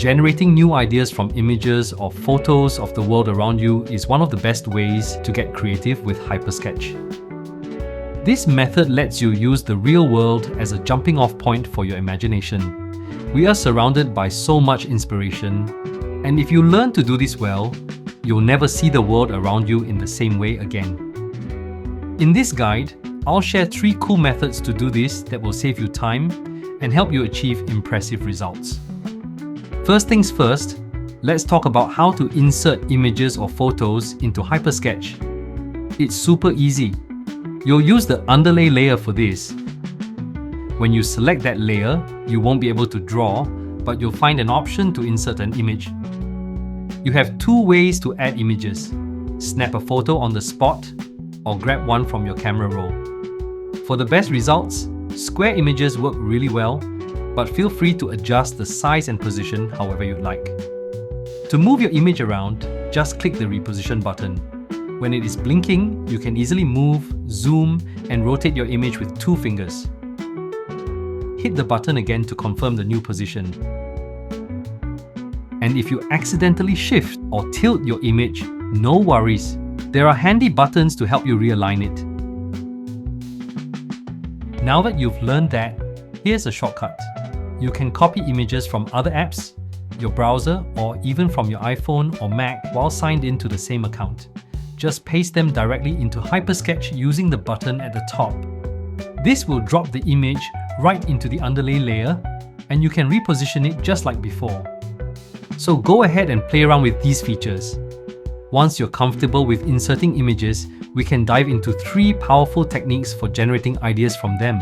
Generating new ideas from images or photos of the world around you is one of the best ways to get creative with Hypersketch. This method lets you use the real world as a jumping-off point for your imagination. We are surrounded by so much inspiration, and if you learn to do this well, you'll never see the world around you in the same way again. In this guide, I'll share 3 cool methods to do this that will save you time and help you achieve impressive results. First things first, let's talk about how to insert images or photos into Hypersketch. It's super easy. You'll use the underlay layer for this. When you select that layer, you won't be able to draw, but you'll find an option to insert an image. You have 2 ways to add images: snap a photo on the spot or grab one from your camera roll. For the best results, square images work really well, but feel free to adjust the size and position however you'd like. To move your image around, just click the reposition button. When it is blinking, you can easily move, zoom, and rotate your image with 2 fingers. Hit the button again to confirm the new position. And if you accidentally shift or tilt your image, no worries. There are handy buttons to help you realign it. Now that you've learned that, here's a shortcut. You can copy images from other apps, your browser, or even from your iPhone or Mac while signed into the same account. Just paste them directly into Hypersketch using the button at the top. This will drop the image right into the underlay layer, and you can reposition it just like before. So go ahead and play around with these features. Once you're comfortable with inserting images, we can dive into 3 powerful techniques for generating ideas from them.